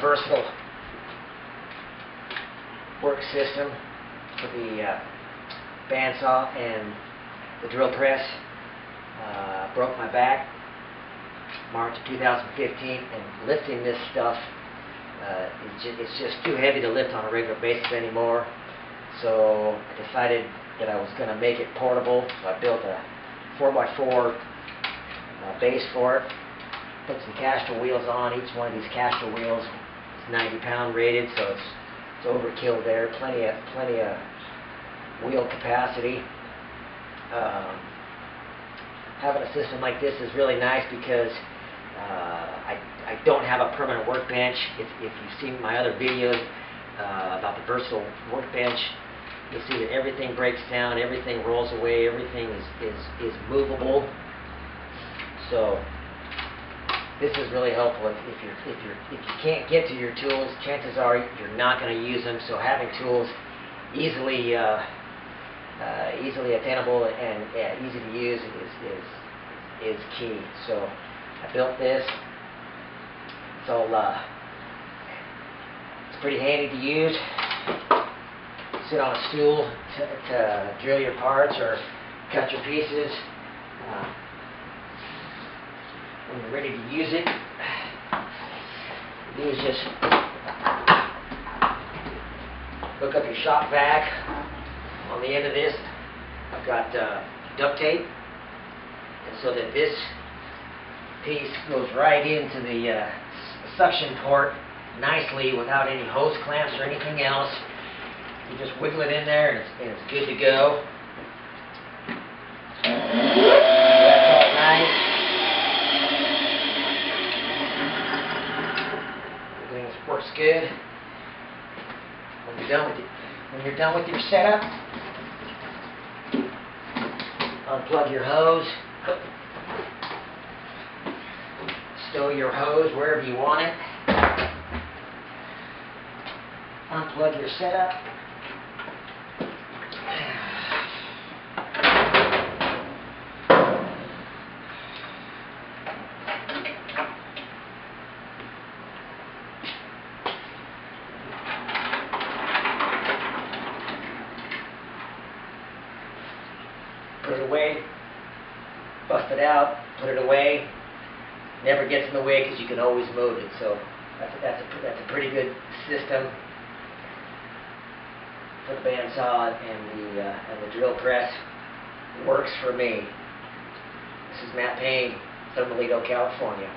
versatile work system for the bandsaw and the drill press. Broke my back March of 2015, and lifting this stuff it's just too heavy to lift on a regular basis anymore. So I decided that I was going to make it portable. So I built a 4x4 base for it. Put some caster wheels on. Each one of these caster wheels is 90-pound rated, so it's overkill there. Plenty of wheel capacity. Having a system like this is really nice because I don't have a permanent workbench. If you've seen my other videos about the versatile workbench, you'll see that everything breaks down, everything rolls away, everything is movable. So this is really helpful. If you can't get to your tools, chances are you're not going to use them. So having tools easily attainable and easy to use is key. So I built this. It's pretty handy to use. Sit on a stool to drill your parts or cut your pieces. When you're ready to use it, you just hook up your shop vac. On the end of this, I've got duct tape, and so that this piece goes right into the suction port nicely without any hose clamps or anything else. You just wiggle it in there, and it's good to go. That's all nice. Everything works good. When you're done with your setup, unplug your hose. Stow your hose wherever you want it. Unplug your setup. Put it away. Bust it out. Put it away. Never gets in the way because you can always move it. So that's a pretty good system for the bandsaw and the drill press. Works for me. This is Paine, Thermalito, California.